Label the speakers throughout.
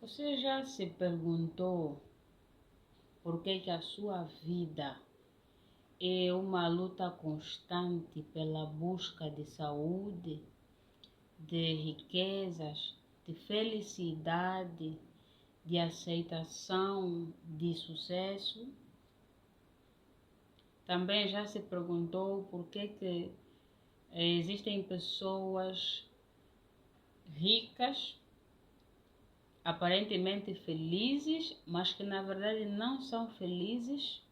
Speaker 1: Você já se perguntou por que a sua vida é uma luta constante pela busca de saúde, de riquezas, de felicidade, de aceitação, de sucesso? Também já se perguntou por que existem pessoas ricas, aparentemente felizes, mas que na verdade não são felizes?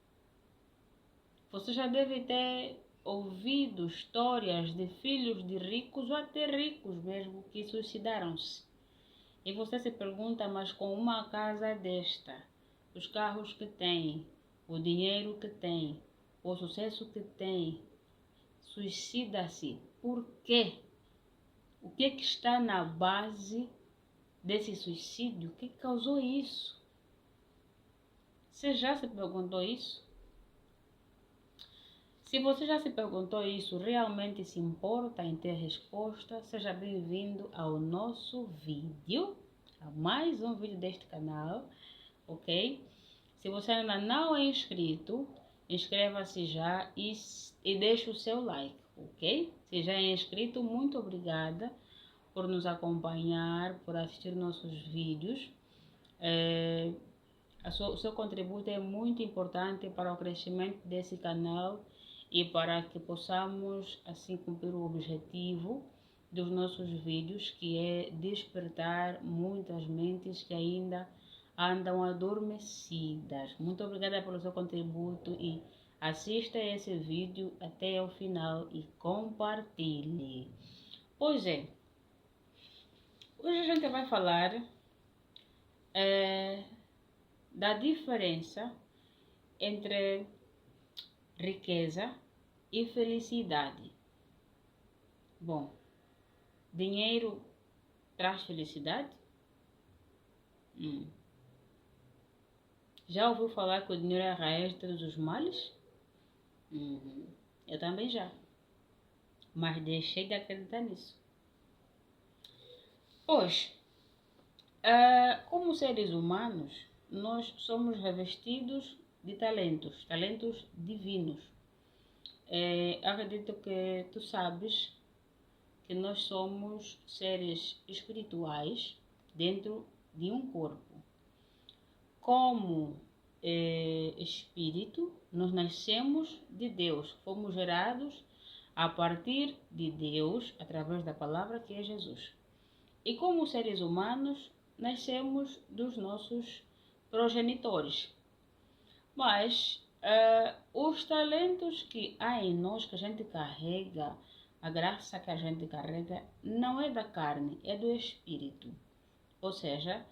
Speaker 1: Você já deve ter ouvido histórias de filhos de ricos ou até ricos mesmo que suicidaram-se. E você se pergunta, mas com uma casa desta, os carros que tem, o dinheiro que tem, o sucesso que tem, suicida-se. Por quê? O que está na base desse suicídio? O que causou isso? Você já se perguntou isso? Se você já se perguntou isso, realmente se importa em ter resposta, seja bem-vindo ao nosso vídeo, a mais um vídeo deste canal, ok? Se você ainda não é inscrito, inscreva-se já e deixe o seu like, ok? Se já é inscrito, muito obrigada por nos acompanhar, por assistir nossos vídeos. O seu contributo é muito importante para o crescimento desse canal e para que possamos assim cumprir o objetivo dos nossos vídeos, que é despertar muitas mentes que ainda andam adormecidas. Muito obrigada pelo seu contributo e assista esse vídeo até o final e compartilhe. Pois é, hoje a gente vai falar da diferença entre riqueza e felicidade. Bom, dinheiro traz felicidade? Já ouviu falar que o dinheiro é a raiz de todos os males? Eu também já, mas deixei de acreditar nisso. Pois, como seres humanos, nós somos revestidos de talentos divinos. Acredito que tu sabes que nós somos seres espirituais dentro de um corpo. Como espírito, nós nascemos de Deus, fomos gerados a partir de Deus, através da palavra que é Jesus. E como seres humanos, nascemos dos nossos progenitores. Mas os talentos que há em nós, que a gente carrega, a graça que a gente carrega, não é da carne, é do espírito. Ou seja,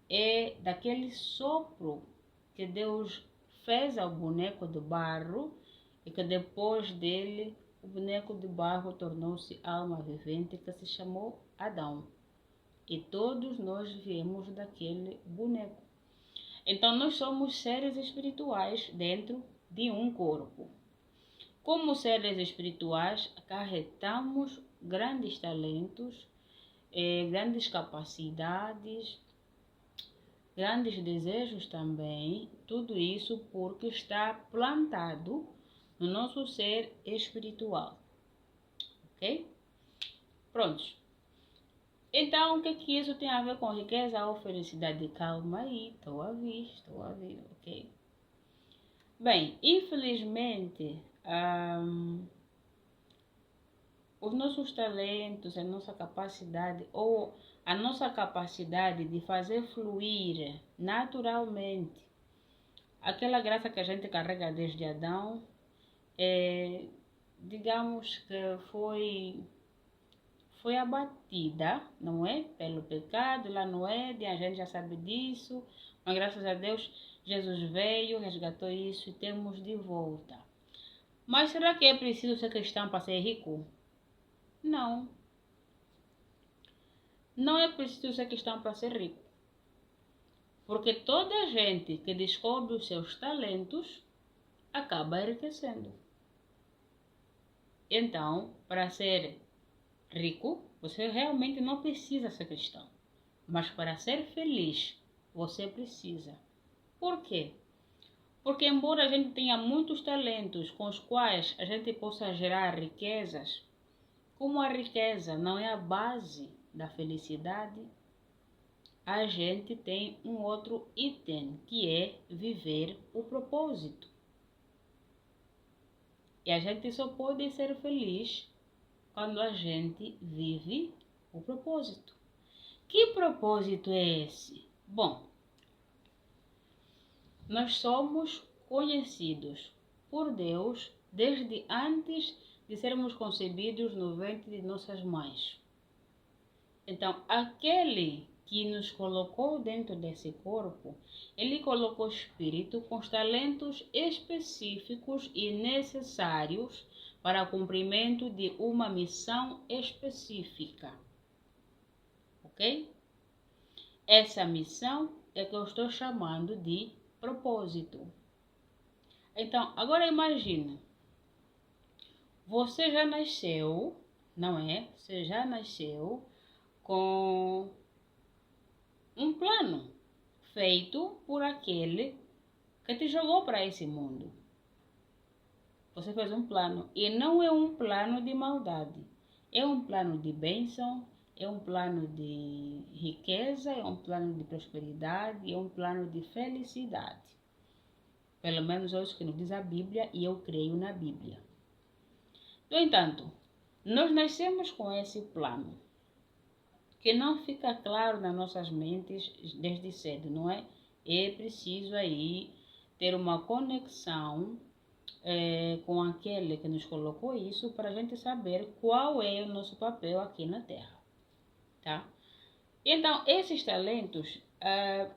Speaker 1: é daquele sopro que Deus fez ao boneco de barro e que depois dele o boneco de barro tornou-se alma vivente, que se chamou Adão. E todos nós viemos daquele boneco. Então nós somos seres espirituais dentro de um corpo. Como seres espirituais, acarretamos grandes talentos, grandes capacidades, grandes desejos também, tudo isso porque está plantado no nosso ser espiritual. Ok? Prontos. Então, o que isso tem a ver com riqueza ou felicidade? Calma aí, estou a vir, ok? Bem, infelizmente, os nossos talentos, a nossa capacidade de fazer fluir naturalmente aquela graça que a gente carrega desde Adão, digamos que foi abatida, não é? Pelo pecado, lá no Éden, a gente já sabe disso, mas graças a Deus, Jesus veio, resgatou isso e temos de volta. Mas será que é preciso ser cristão para ser rico? Não. Não é preciso ser cristão para ser rico. Porque toda gente que descobre os seus talentos acaba enriquecendo. Então, para ser rico, você realmente não precisa ser cristão. Mas para ser feliz, você precisa. Por quê? Porque embora a gente tenha muitos talentos com os quais a gente possa gerar riquezas, como a riqueza não é a base da felicidade, a gente tem um outro item, que é viver o propósito. E a gente só pode ser feliz quando a gente vive o propósito. Que propósito é esse? Bom, nós somos conhecidos por Deus desde antes de sermos concebidos no ventre de nossas mães. Então, aquele que nos colocou dentro desse corpo, ele colocou espírito com os talentos específicos e necessários para o cumprimento de uma missão específica. Ok? Essa missão é que eu estou chamando de propósito. Então, agora imagine, você já nasceu, não é? Você já nasceu com um plano feito por aquele que te jogou para esse mundo. Você fez um plano e não é um plano de maldade, é um plano de bênção, é um plano de riqueza, é um plano de prosperidade, é um plano de felicidade. Pelo menos é isso que nos diz a Bíblia e eu creio na Bíblia. No entanto, nós nascemos com esse plano, que não fica claro nas nossas mentes desde cedo, não é? É preciso aí ter uma conexão com aquele que nos colocou isso para a gente saber qual é o nosso papel aqui na Terra, tá? Então, esses talentos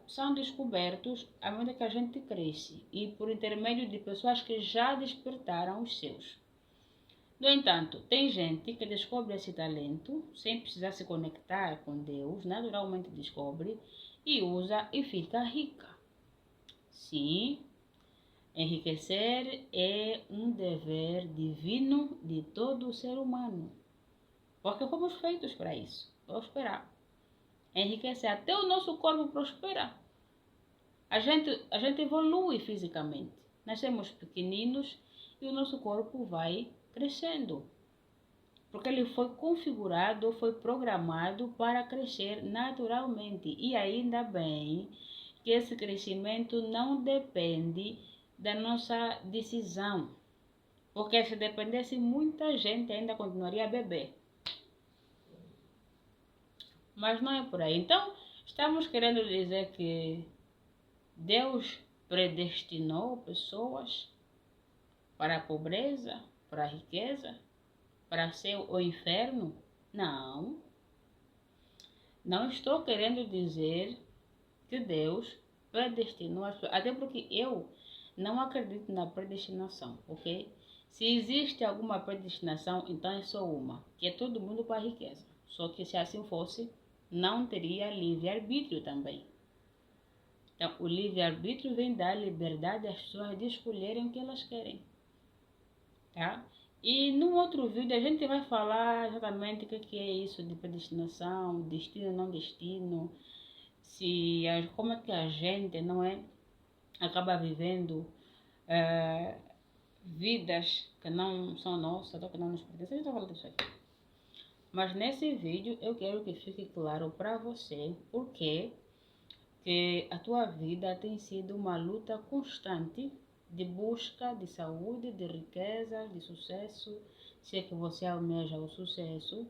Speaker 1: são descobertos à medida que a gente cresce e por intermédio de pessoas que já despertaram os seus. No entanto, tem gente que descobre esse talento sem precisar se conectar com Deus, naturalmente descobre e usa e fica rica. Sim, enriquecer é um dever divino de todo ser humano, porque fomos feitos para isso, prosperar. Enriquecer, até o nosso corpo prospera. A gente evolui fisicamente. Nascemos pequeninos e o nosso corpo vai crescendo. Porque ele foi configurado, foi programado para crescer naturalmente. E ainda bem que esse crescimento não depende da nossa decisão. Porque se dependesse, muita gente ainda continuaria a beber. Mas não é por aí. Então, estamos querendo dizer que Deus predestinou pessoas para a pobreza, para a riqueza, para o céu ou inferno? Não. Não estou querendo dizer que Deus predestinou as pessoas. Até porque eu não acredito na predestinação, ok? Se existe alguma predestinação, então é só uma, que é todo mundo para a riqueza. Só que se assim fosse, não teria livre-arbítrio também. Então, o livre-arbítrio vem dar liberdade às pessoas de escolherem o que elas querem. Tá? E no outro vídeo a gente vai falar exatamente o que é isso de predestinação, destino, não destino, como é que a gente, não é, acaba vivendo vidas que não são nossas, que não nos pertencem. A gente vai falar disso aqui. Mas nesse vídeo eu quero que fique claro para você porque que a tua vida tem sido uma luta constante de busca de saúde, de riqueza, de sucesso, se é que você almeja o sucesso,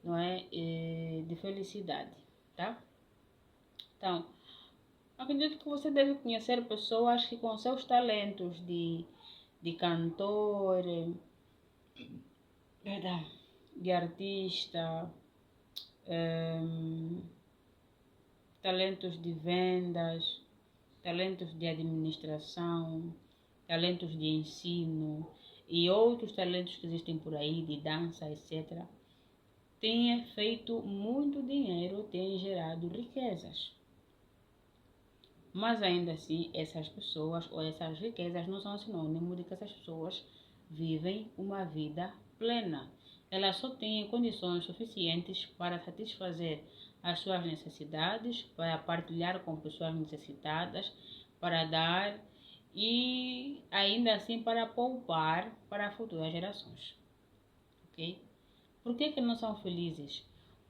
Speaker 1: não é? E de felicidade, tá? Então, acredito que você deve conhecer pessoas que com seus talentos de cantor, de artista, talentos de vendas, talentos de administração, talentos de ensino e outros talentos que existem por aí, de dança, etc., têm feito muito dinheiro, têm gerado riquezas. Mas ainda assim, essas pessoas ou essas riquezas não são sinônimo de que essas pessoas vivem uma vida plena. ela só tem condições suficientes para satisfazer as suas necessidades, para partilhar com pessoas necessitadas, para dar e ainda assim para poupar para futuras gerações. Ok? Por que não são felizes?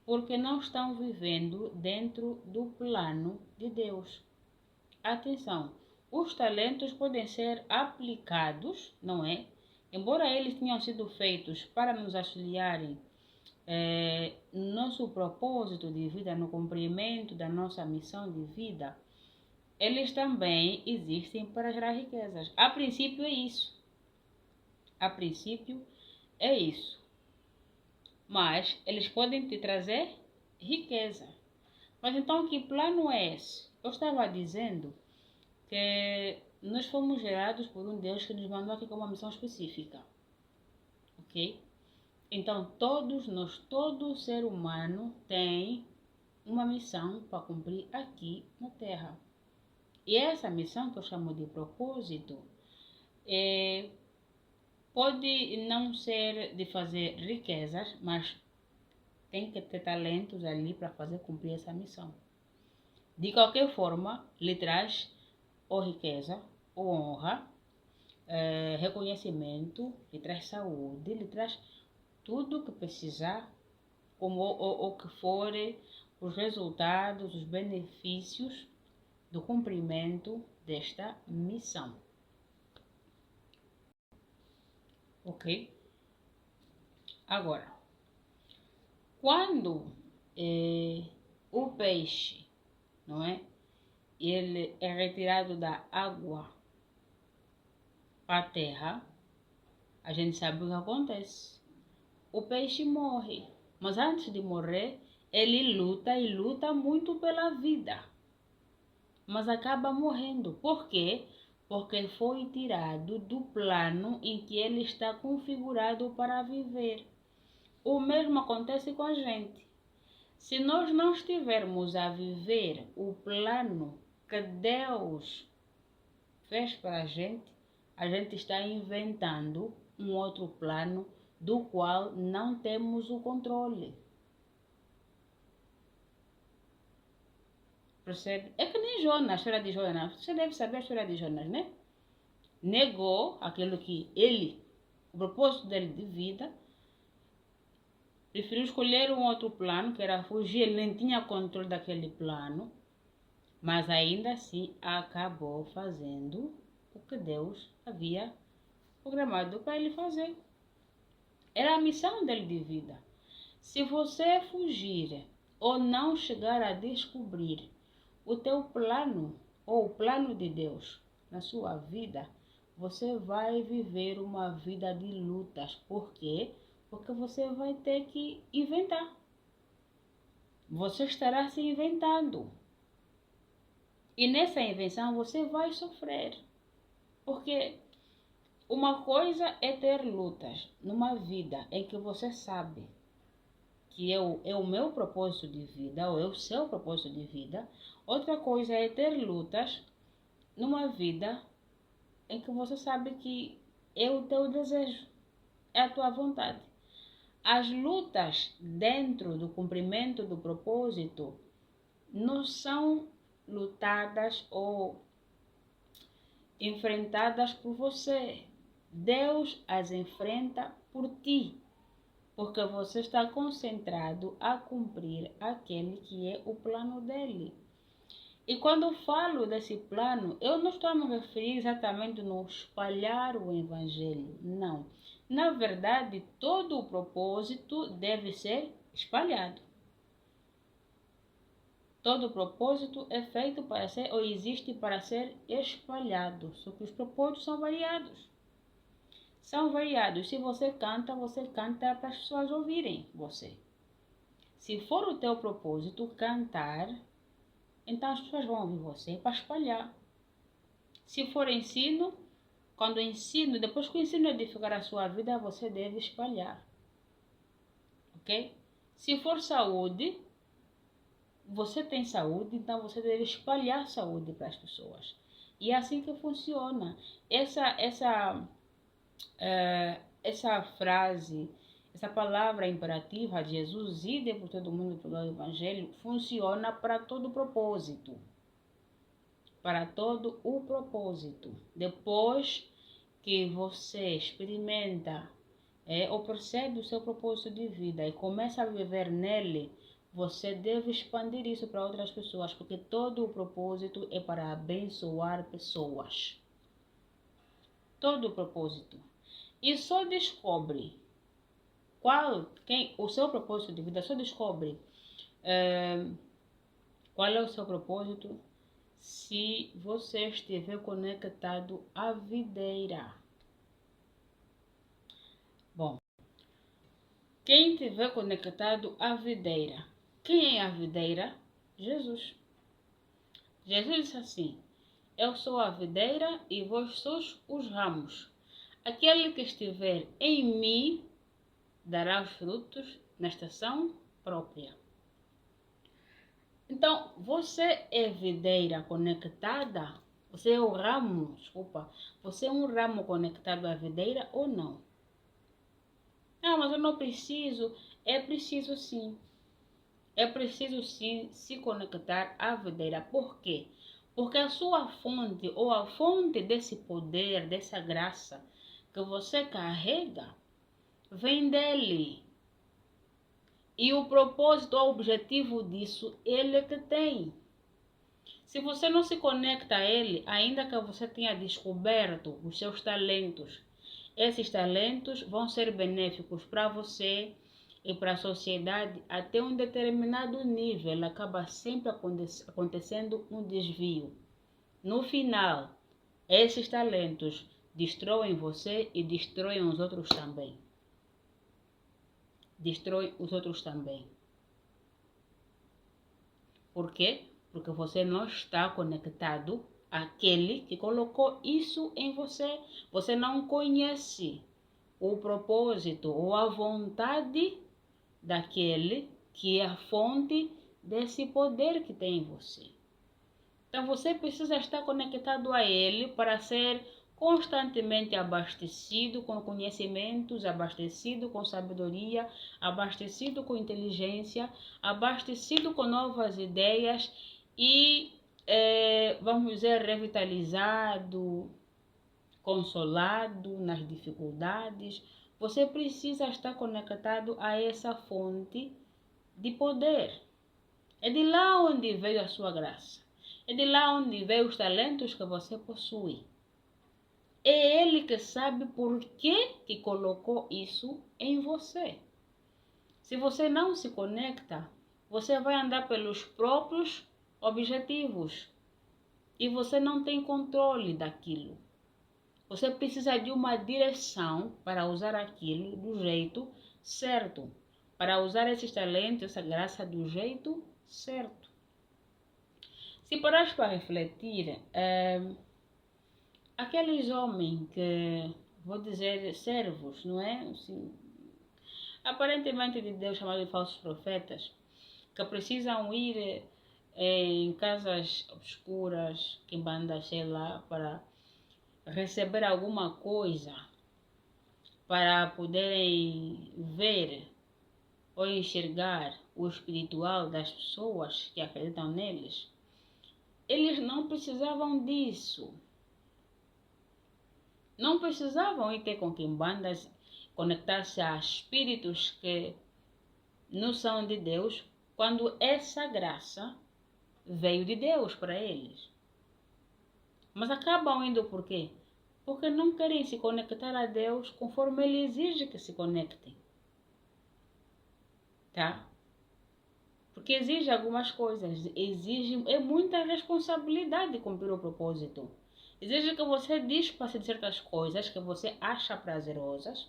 Speaker 1: Porque não estão vivendo dentro do plano de Deus. Atenção, os talentos podem ser aplicados, não é? Embora eles tenham sido feitos para nos auxiliarem no nosso propósito de vida, no cumprimento da nossa missão de vida, eles também existem para gerar riquezas. A princípio é isso. A princípio é isso. Mas eles podem te trazer riqueza. Mas então que plano é esse? Eu estava dizendo que nós fomos gerados por um Deus que nos mandou aqui com uma missão específica. Ok? Então todos nós, todo ser humano tem uma missão para cumprir aqui na Terra. E essa missão que eu chamo de propósito pode não ser de fazer riquezas, mas tem que ter talentos ali para fazer cumprir essa missão. De qualquer forma, lhe traz ou riqueza, ou honra, reconhecimento, lhe traz saúde, lhe traz tudo o que precisar, como o que for os resultados, os benefícios do cumprimento desta missão. Ok? Agora, quando o peixe, não é? Ele é retirado da água para a terra, a gente sabe o que acontece. O peixe morre, mas antes de morrer, ele luta e luta muito pela vida. Mas acaba morrendo. Por quê? Porque foi tirado do plano em que ele está configurado para viver. O mesmo acontece com a gente. Se nós não estivermos a viver o plano que Deus fez para a gente está inventando um outro plano do qual não temos o controle. Percebe? É que nem Jonas, a história de Jonas. Você deve saber a história de Jonas, né? Negou aquilo que ele, o propósito dele de vida, preferiu escolher um outro plano, que era fugir. Ele nem tinha controle daquele plano, mas ainda assim acabou fazendo o que Deus havia programado para ele fazer. Era a missão dele de vida. Se você fugir ou não chegar a descobrir o teu plano ou o plano de Deus na sua vida, você vai viver uma vida de lutas. Por quê? Porque você vai ter que inventar. Você estará se inventando. E nessa invenção você vai sofrer. Porque uma coisa é ter lutas numa vida em que você sabe que é o meu propósito de vida, ou é o seu propósito de vida. Outra coisa é ter lutas numa vida em que você sabe que é o teu desejo, é a tua vontade. As lutas dentro do cumprimento do propósito não são lutadas ou enfrentadas por você. Deus as enfrenta por ti, porque você está concentrado a cumprir aquele que é o plano dele. E quando eu falo desse plano, eu não estou a me referir exatamente no espalhar o evangelho, não. Na verdade, todo o propósito deve ser espalhado. Todo propósito é feito para ser, ou existe para ser espalhado, só que os propósitos são variados. São variados. Se você canta para as pessoas ouvirem você. Se for o teu propósito cantar, então as pessoas vão ouvir você para espalhar. Se for ensino, quando o ensino, depois que o ensino edificar a sua vida, você deve espalhar. Ok? Se for saúde, você tem saúde, então você deve espalhar saúde para as pessoas. E é assim que funciona. Essa frase, essa palavra imperativa de Jesus, ide por todo mundo pregar o Evangelho, funciona para todo o propósito. Para todo o propósito. Depois que você experimenta ou percebe o seu propósito de vida e começa a viver nele, você deve expandir isso para outras pessoas, porque todo o propósito é para abençoar pessoas. Todo o propósito. E só descobre o seu propósito de vida, só descobre qual é o seu propósito se você estiver conectado à videira. Bom, quem estiver conectado à videira, quem é a videira? Jesus. Jesus disse assim: eu sou a videira e vós sois os ramos. Aquele que estiver em mim dará os frutos na estação própria. Então, você é videira conectada? Você é o ramo, desculpa. Você é um ramo conectado à videira ou não? Ah, mas eu não preciso. É preciso sim. É preciso sim se conectar à videira. Por quê? Porque a sua fonte ou a fonte desse poder, dessa graça que você carrega, vem dele. E o propósito, o objetivo disso, ele é que tem. Se você não se conecta a ele, ainda que você tenha descoberto os seus talentos, esses talentos vão ser benéficos para você e para a sociedade até um determinado nível. Acaba sempre acontecendo um desvio. No final, esses talentos destroem você e destroem os outros também. Destrói os outros também. Por quê? Porque você não está conectado àquele que colocou isso em você. Você não conhece o propósito ou a vontade daquele que é a fonte desse poder que tem em você. Então você precisa estar conectado a ele para ser constantemente abastecido com conhecimentos, abastecido com sabedoria, abastecido com inteligência, abastecido com novas ideias e, vamos dizer, revitalizado, consolado nas dificuldades. Você precisa estar conectado a essa fonte de poder. É de lá onde veio a sua graça. É de lá onde veio os talentos que você possui. É ele que sabe por que colocou isso em você. Se você não se conecta, você vai andar pelos próprios objetivos e você não tem controle daquilo. Você precisa de uma direção para usar aquilo do jeito certo, para usar esses talentos, essa graça do jeito certo. Se parares para refletir, aqueles homens que, vou dizer, servos, não é? Assim, aparentemente de Deus, chamados de falsos profetas, que precisam ir em casas obscuras, que banda, sei lá, para receber alguma coisa, para poderem ver ou enxergar o espiritual das pessoas que acreditam neles. Eles não precisavam disso. Não precisavam ir ter com quimbandas, conectar-se a espíritos que não são de Deus, quando essa graça veio de Deus para eles. Mas acabam indo por quê? Porque não querem se conectar a Deus conforme Ele exige que se conectem. Tá? Porque exige algumas coisas, é muita responsabilidade cumprir o propósito. Exige que você despasse de certas coisas que você acha prazerosas,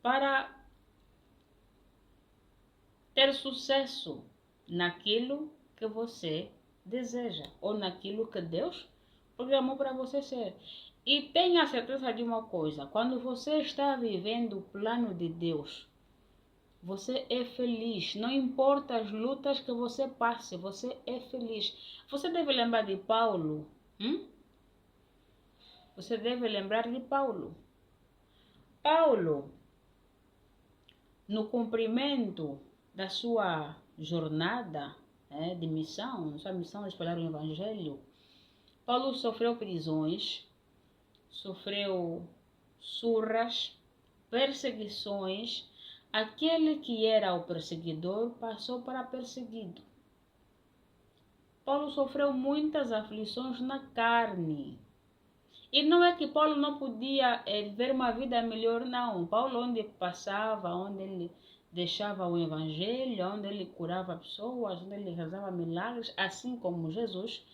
Speaker 1: para ter sucesso naquilo que você deseja ou naquilo que Deus programou para você ser. E tenha certeza de uma coisa: quando você está vivendo o plano de Deus, você é feliz. Não importa as lutas que você passe, você é feliz. Você deve lembrar de Paulo. Você deve lembrar de Paulo. Paulo no cumprimento da sua jornada de missão, sua missão de espalhar o Evangelho, Paulo sofreu prisões, sofreu surras, perseguições. Aquele que era o perseguidor passou para perseguido. Paulo sofreu muitas aflições na carne. E não é que Paulo não podia ver uma vida melhor, não. Paulo, onde passava, onde ele deixava o Evangelho, onde ele curava pessoas, onde ele realizava milagres, assim como Jesus,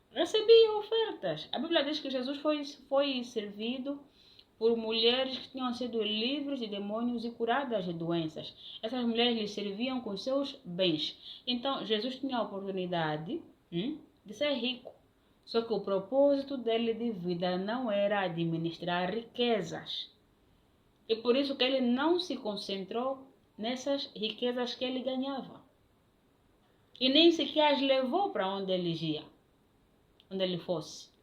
Speaker 1: recebia ofertas. A Bíblia diz que Jesus foi servido por mulheres que tinham sido livres de demônios e curadas de doenças. Essas mulheres lhe serviam com seus bens. Então, Jesus tinha a oportunidade de ser rico. Só que o propósito dele de vida não era administrar riquezas. E por isso que ele não se concentrou nessas riquezas que ele ganhava. E nem sequer as levou para onde ele ia, onde ele fosse.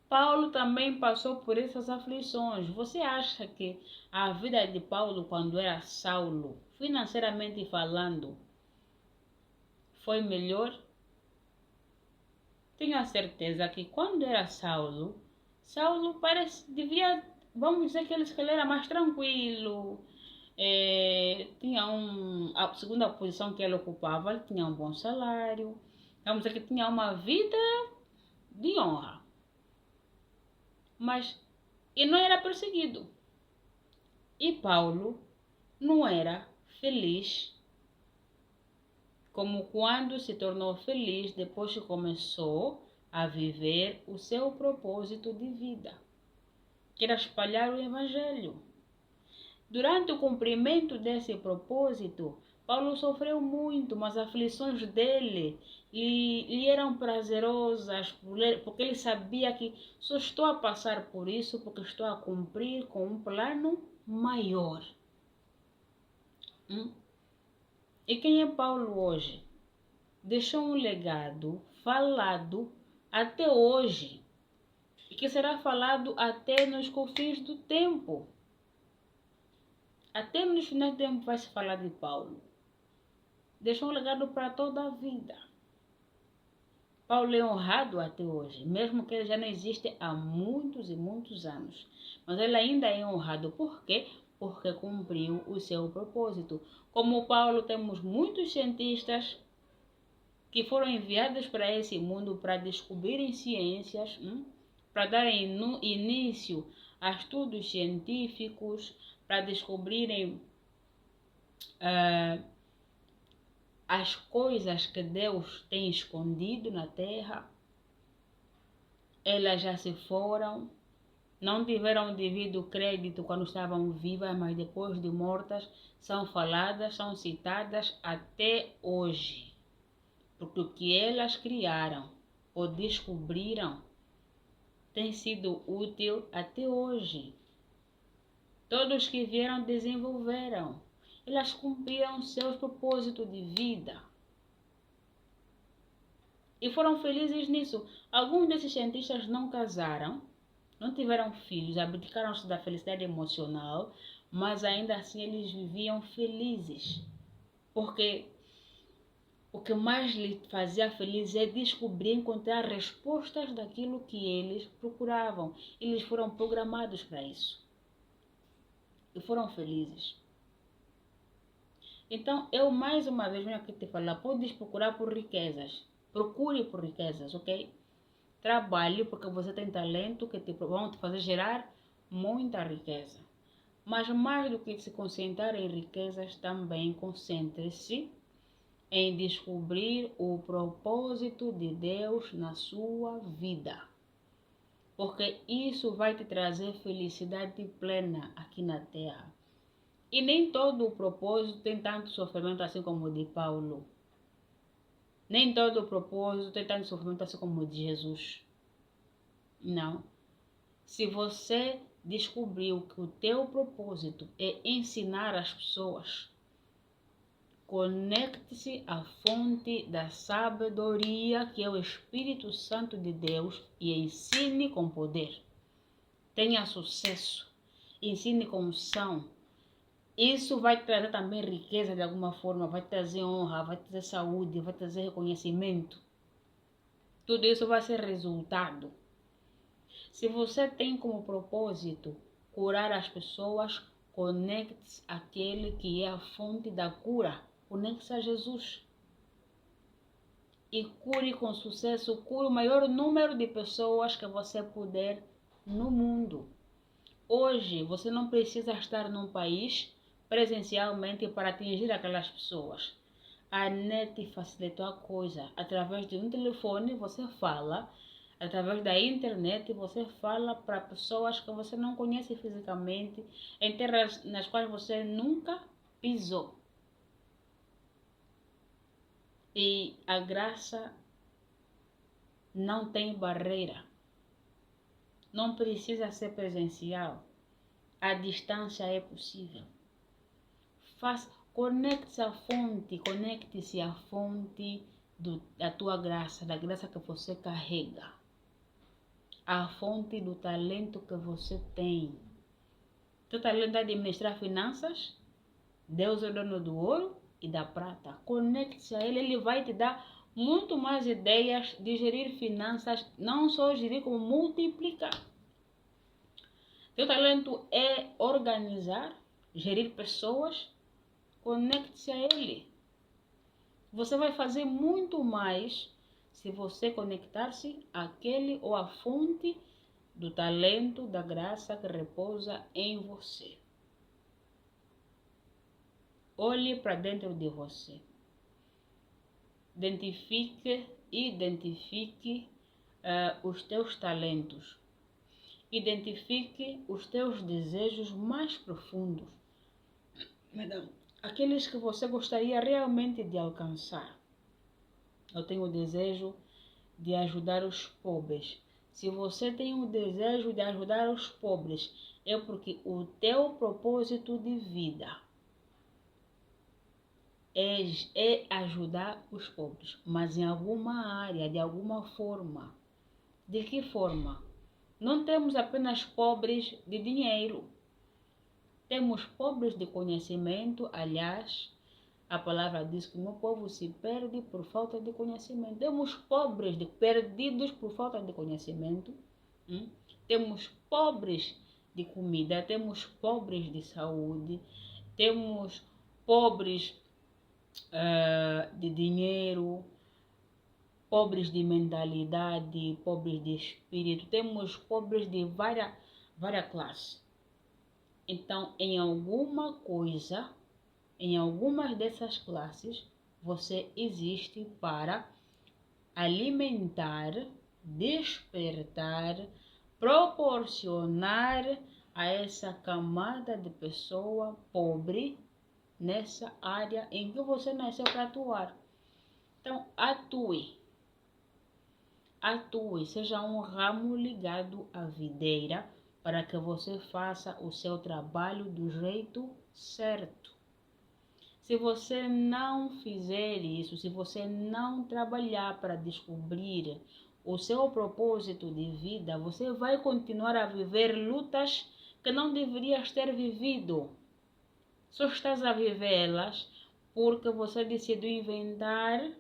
Speaker 1: Paulo também passou por essas aflições. Você acha que a vida de Paulo, quando era Saulo, financeiramente falando, foi melhor? Tenho a certeza que quando era Saulo vamos dizer que ele era mais tranquilo. Tinha a segunda posição que ele ocupava, ele tinha um bom salário. Vamos dizer que tinha uma vida de honra. Mas ele não era perseguido. E Paulo não era feliz como quando se tornou feliz depois que começou a viver o seu propósito de vida, que era espalhar o Evangelho. Durante o cumprimento desse propósito, Paulo sofreu muito, mas as aflições dele lhe eram prazerosas, porque ele sabia que só estou a passar por isso porque estou a cumprir com um plano maior. E quem é Paulo hoje? Deixou um legado falado até hoje e que será falado até nos confins do tempo. Até nos finais do tempo vai se falar de Paulo. Deixou um legado para toda a vida. Paulo é honrado até hoje, mesmo que ele já não existe há muitos e muitos anos. Mas ele ainda é honrado. Por quê? Porque cumpriu o seu propósito. Como Paulo, temos muitos cientistas que foram enviados para esse mundo para descobrirem ciências, para darem início a estudos científicos, para descobrirem as coisas que Deus tem escondido na terra. Elas já se foram, não tiveram devido crédito quando estavam vivas, mas depois de mortas são faladas, são citadas até hoje. Porque o que elas criaram ou descobriram tem sido útil até hoje. Todos que vieram desenvolveram. Elas cumpriram seus propósitos de vida. E foram felizes nisso. Alguns desses cientistas não casaram, não tiveram filhos, abdicaram-se da felicidade emocional, mas ainda assim eles viviam felizes. Porque o que mais lhe fazia feliz é descobrir, encontrar respostas daquilo que eles procuravam. Eles foram programados para isso. E foram felizes. Então, eu mais uma vez venho aqui te falar, podes procurar por riquezas. Procure por riquezas, ok? Trabalhe porque você tem talento que vão te fazer gerar muita riqueza. Mas mais do que se concentrar em riquezas, também concentre-se em descobrir o propósito de Deus na sua vida. Porque isso vai te trazer felicidade plena aqui na terra. E nem todo o propósito tem tanto sofrimento assim como o de Paulo. Nem todo o propósito tem tanto sofrimento assim como o de Jesus. Não. Se você descobriu que o teu propósito é ensinar as pessoas, conecte-se à fonte da sabedoria, que é o Espírito Santo de Deus, e ensine com poder. Tenha sucesso. Ensine com unção. Isso vai trazer também riqueza de alguma forma, vai trazer honra, vai trazer saúde, vai trazer reconhecimento. Tudo isso vai ser resultado. Se você tem como propósito curar as pessoas, conecte-se àquele que é a fonte da cura. Conecte-se a Jesus. E cure com sucesso, cure o maior número de pessoas que você puder no mundo. Hoje, você não precisa estar num país presencialmente para atingir aquelas pessoas. A net facilitou a coisa. Através de um telefone, você fala. Através da internet, você fala para pessoas que você não conhece fisicamente, em terras nas quais você nunca pisou. E a graça não tem barreira. Não precisa ser presencial. A distância é possível. Conecte-se à fonte da tua graça, da graça que você carrega. A fonte do talento que você tem. Teu talento é administrar finanças? Deus é o dono do ouro e da prata. Conecte-se a Ele, Ele vai te dar muito mais ideias de gerir finanças, não só gerir, como multiplicar. Teu talento é organizar, gerir pessoas. Conecte-se a Ele. Você vai fazer muito mais se você conectar-se àquele ou à fonte do talento, da graça que repousa em você. Olhe para dentro de você. Identifique os teus talentos. Identifique os teus desejos mais profundos. Aqueles que você gostaria realmente de alcançar. Eu tenho o desejo de ajudar os pobres. Se você tem o desejo de ajudar os pobres, é porque o teu propósito de vida é ajudar os pobres, mas em alguma área, de alguma forma. De que forma? Não temos apenas pobres de dinheiro. Temos pobres de conhecimento. Aliás, a palavra diz que o meu povo se perde por falta de conhecimento. Temos pobres perdidos por falta de conhecimento. Temos pobres de comida, temos pobres de saúde, temos pobres de dinheiro, pobres de mentalidade, pobres de espírito, temos pobres de várias classes. Então, em alguma coisa, em algumas dessas classes, você existe para alimentar, despertar, proporcionar a essa camada de pessoa pobre nessa área em que você nasceu para atuar. Então, atue, seja um ramo ligado à videira para que você faça o seu trabalho do jeito certo. Se você não fizer isso, se você não trabalhar para descobrir o seu propósito de vida, você vai continuar a viver lutas que não deverias ter vivido. Só estás a vivê-las porque você decidiu inventar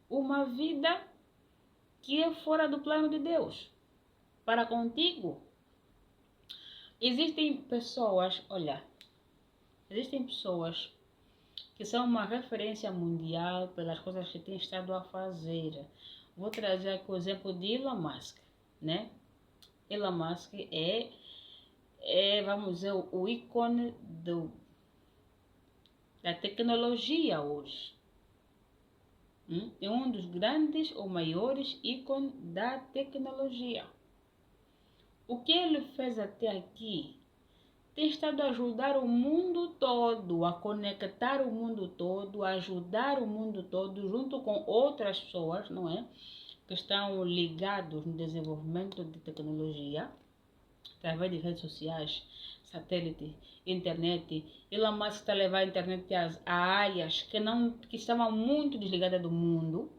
Speaker 1: uma vida que é fora do plano de Deus para contigo. Existem pessoas que são uma referência mundial pelas coisas que têm estado a fazer. Vou trazer aqui o exemplo de Elon Musk, né? Elon Musk vamos dizer, o ícone da tecnologia hoje. É um dos grandes ou maiores ícones da tecnologia. O que ele fez até aqui tem estado a ajudar o mundo todo, a conectar o mundo todo, a ajudar o mundo todo, junto com outras pessoas, não é? Que estão ligados no desenvolvimento de tecnologia, através de redes sociais, satélite, internet. Elon Musk está a levar a internet a áreas que estavam muito desligadas do mundo.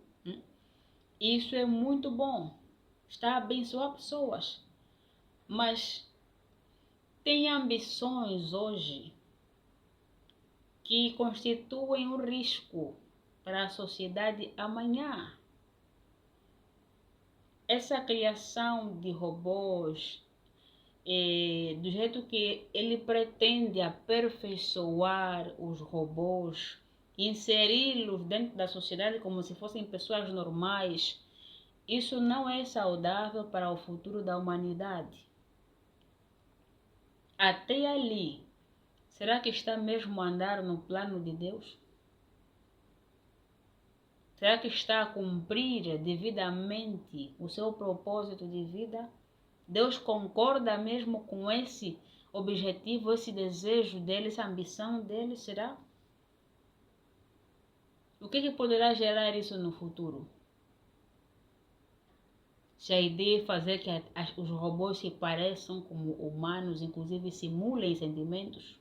Speaker 1: Isso é muito bom. Está a abençoar pessoas. Mas tem ambições hoje que constituem um risco para a sociedade amanhã. Essa criação de robôs, do jeito que ele pretende aperfeiçoar os robôs, inseri-los dentro da sociedade como se fossem pessoas normais, isso não é saudável para o futuro da humanidade. Até ali, será que está mesmo a andar no plano de Deus? Será que está a cumprir devidamente o seu propósito de vida? Deus concorda mesmo com esse objetivo, esse desejo dele, essa ambição dele, será? O que poderá gerar isso no futuro? Se a ideia é fazer que os robôs se pareçam como humanos, inclusive simulem sentimentos,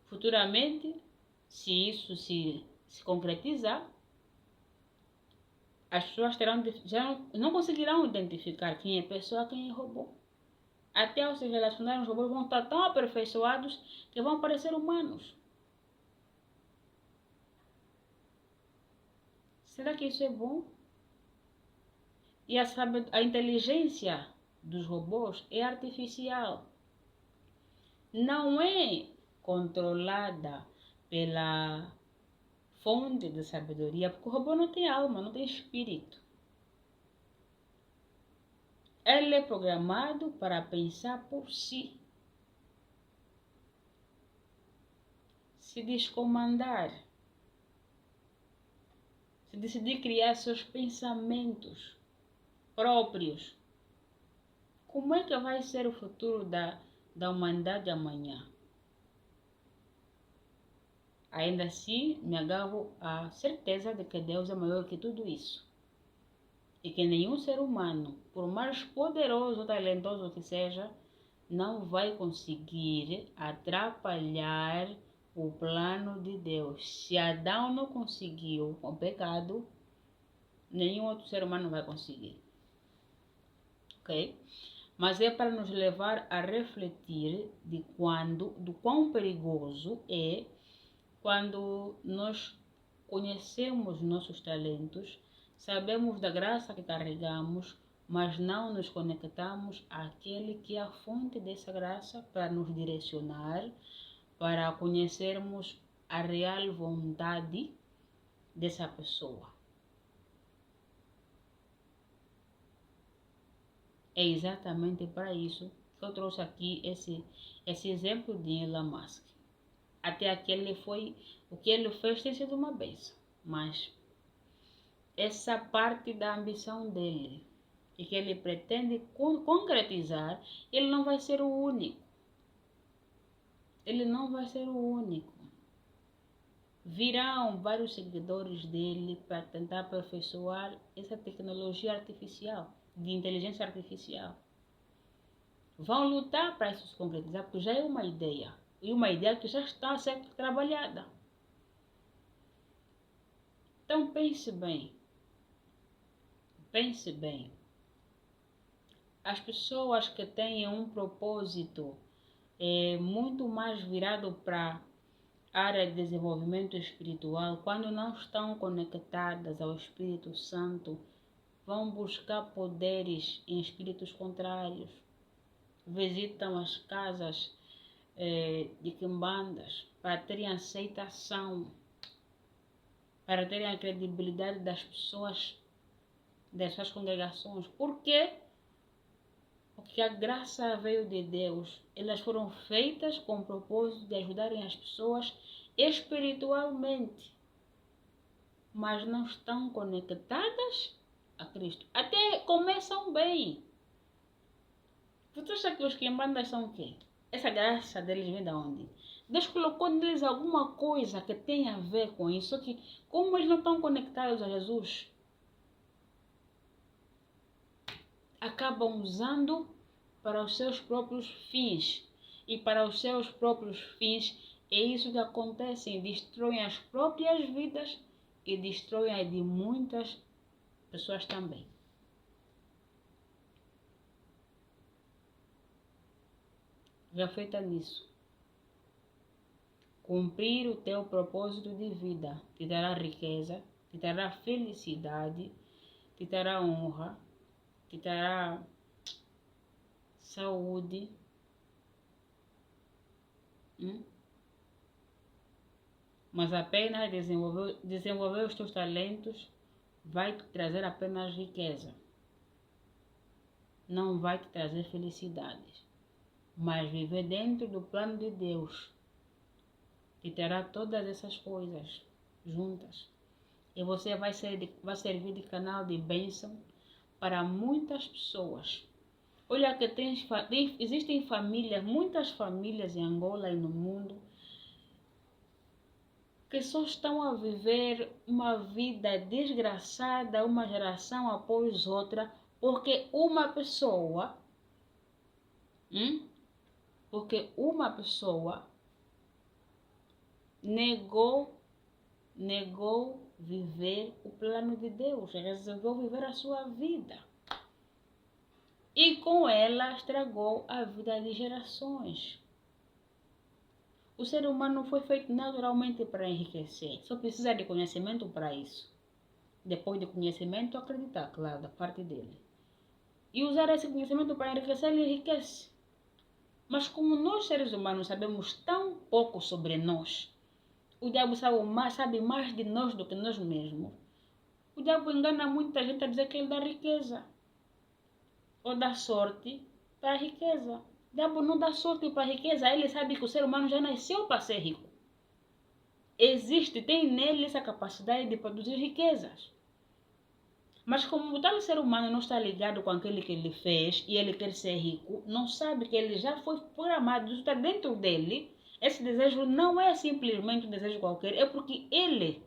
Speaker 1: futuramente, se isso se concretizar, as pessoas já não conseguirão identificar quem é pessoa, quem é robô. Até ao se relacionar, os robôs vão estar tão aperfeiçoados que vão parecer humanos. Será que isso é bom? E a inteligência dos robôs é artificial. Não é controlada pela fonte de sabedoria, porque o robô não tem alma, não tem espírito. Ele é programado para pensar por si, se descomandar, se decidir criar seus pensamentos próprios. Como é que vai ser o futuro da humanidade amanhã? Ainda assim, me agarro à certeza de que Deus é maior que tudo isso. E que nenhum ser humano, por mais poderoso ou talentoso que seja, não vai conseguir atrapalhar o plano de Deus. Se Adão não conseguiu com o pecado, nenhum outro ser humano vai conseguir. Ok? Mas é para nos levar a refletir do quão perigoso é quando nós conhecemos nossos talentos, sabemos da graça que carregamos, mas não nos conectamos àquele que é a fonte dessa graça para nos direcionar, para conhecermos a real vontade dessa pessoa. É exatamente para isso que eu trouxe aqui esse exemplo de Elon Musk. Até aqui o que ele fez tem sido uma bênção, mas essa parte da ambição dele e que ele pretende concretizar, ele não vai ser o único. Ele não vai ser o único. Virão vários seguidores dele para tentar aperfeiçoar essa tecnologia artificial, de inteligência artificial. Vão lutar para isso se concretizar, porque já é uma ideia. E uma ideia que já está a ser trabalhada. Então pense bem. Pense bem. As pessoas que têm um propósito muito mais virado para a área de desenvolvimento espiritual, quando não estão conectadas ao Espírito Santo, vão buscar poderes em espíritos contrários. Visitam as casas de quimbandas para terem aceitação, para terem a credibilidade das pessoas, das suas congregações. Por quê? Porque a graça veio de Deus. Elas foram feitas com o propósito de ajudarem as pessoas espiritualmente, mas não estão conectadas a Cristo. Até começam bem. Você acha que os quimbandas são o quê? Essa graça deles vem de onde? Deus colocou neles alguma coisa que tem a ver com isso, só que como eles não estão conectados a Jesus, acabam usando para os seus próprios fins. E para os seus próprios fins é isso que acontece, destroem as próprias vidas e destroem a de muitas pessoas também. Já feita nisso. cumprir o teu propósito de vida. Te dará riqueza, te dará felicidade, te dará honra, te dará saúde. Mas apenas desenvolver os teus talentos vai te trazer apenas riqueza. Não vai te trazer felicidade. Mas viver dentro do plano de Deus te terá todas essas coisas juntas. E você vai servir de canal de bênção para muitas pessoas. Olha que existem famílias, muitas famílias em Angola e no mundo, que só estão a viver uma vida desgraçada, uma geração após outra, porque uma pessoa negou viver o plano de Deus, resolveu viver a sua vida. E com ela estragou a vida de gerações. O ser humano foi feito naturalmente para enriquecer. Só precisa de conhecimento para isso. Depois de conhecimento, acreditar, claro, da parte dele. E usar esse conhecimento para enriquecer, ele enriquece. Mas como nós, seres humanos, sabemos tão pouco sobre nós, o diabo sabe mais de nós do que nós mesmos. O diabo engana muita gente a dizer que ele dá riqueza. Ou dá sorte para a riqueza. O diabo não dá sorte para a riqueza. Ele sabe que o ser humano já nasceu para ser rico. Tem nele essa capacidade de produzir riquezas. Mas como o tal ser humano não está ligado com aquele que ele fez e ele quer ser rico, não sabe que ele já foi programado, isso está dentro dele. Esse desejo não é simplesmente um desejo qualquer, é porque ele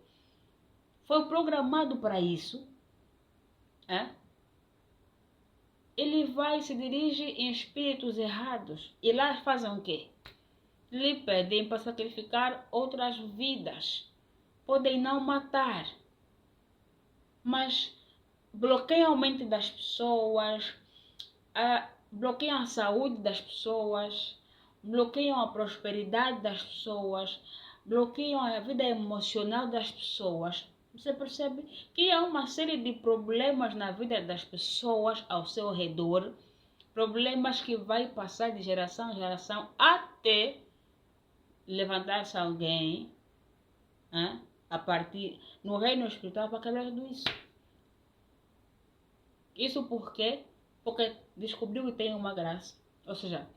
Speaker 1: foi programado para isso. Ele se dirige em espíritos errados e lá fazem o quê? Lhe pedem para sacrificar outras vidas. Podem não matar, mas bloqueiam a mente das pessoas, bloqueiam a saúde das pessoas, bloqueiam a prosperidade das pessoas, bloqueiam a vida emocional das pessoas. Você percebe que há uma série de problemas na vida das pessoas ao seu redor, problemas que vai passar de geração em geração até levantar-se alguém a partir no reino espiritual para quebrar tudo isso. Isso por quê? Porque descobriu que tem uma graça. Ou seja,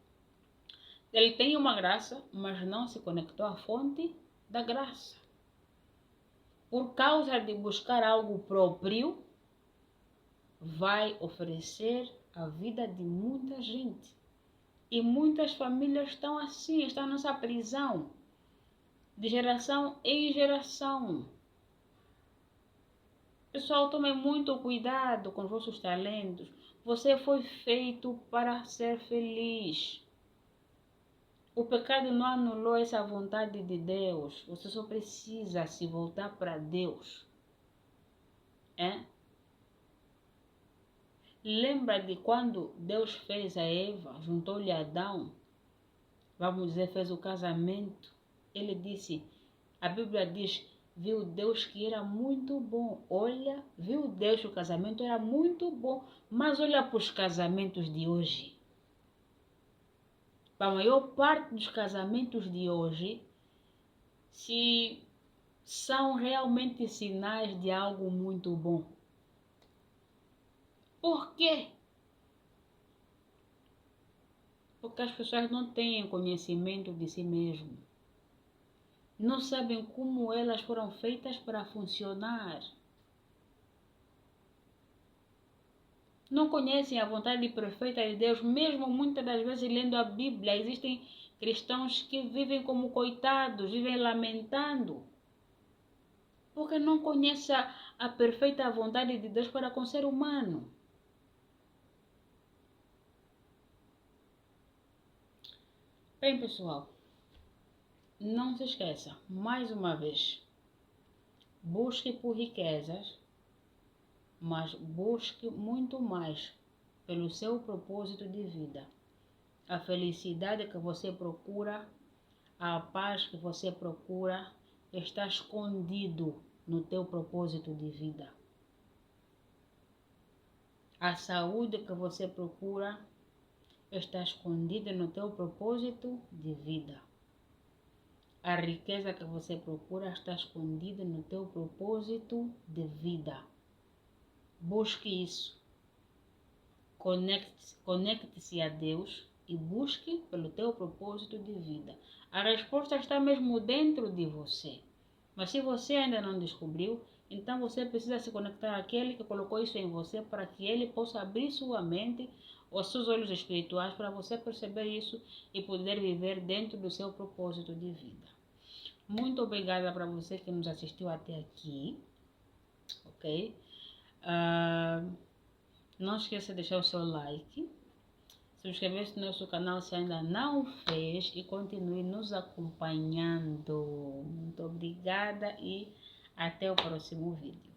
Speaker 1: ele tem uma graça, mas não se conectou à fonte da graça. Por causa de buscar algo próprio, vai oferecer a vida de muita gente. E muitas famílias estão assim, estão nessa prisão, de geração em geração. Pessoal, tomem muito cuidado com os vossos talentos. Você foi feito para ser feliz. O pecado não anulou essa vontade de Deus. Você só precisa se voltar para Deus. Lembra de quando Deus fez a Eva, juntou-lhe a Adão, vamos dizer, fez o casamento. Ele disse, a Bíblia diz, viu Deus que era muito bom. Olha, viu Deus que o casamento era muito bom. Mas olha para os casamentos de hoje. A maior parte dos casamentos de hoje são realmente sinais de algo muito bom. Por quê? Porque as pessoas não têm conhecimento de si mesmo. Não sabem como elas foram feitas para funcionar. Não conhecem a vontade perfeita de Deus, mesmo muitas das vezes lendo a Bíblia. Existem cristãos que vivem como coitados, vivem lamentando, porque não conhecem a perfeita vontade de Deus para com o ser humano. Bem, pessoal, não se esqueça, mais uma vez, busque por riquezas, mas busque muito mais pelo seu propósito de vida. A felicidade que você procura, A paz que você procura está escondido no teu propósito de vida. A saúde que você procura está escondida no teu propósito de vida. A riqueza que você procura está escondida no teu propósito de vida. Busque isso. Conecte-se a Deus e busque pelo teu propósito de vida. A resposta está mesmo dentro de você. Mas se você ainda não descobriu, então você precisa se conectar àquele que colocou isso em você para que ele possa abrir sua mente, os seus olhos espirituais, para você perceber isso e poder viver dentro do seu propósito de vida. Muito obrigada para você que nos assistiu até aqui. Ok? Não esqueça de deixar o seu like. Subscrever-se no nosso canal se ainda não fez e continue nos acompanhando. Muito obrigada e até o próximo vídeo.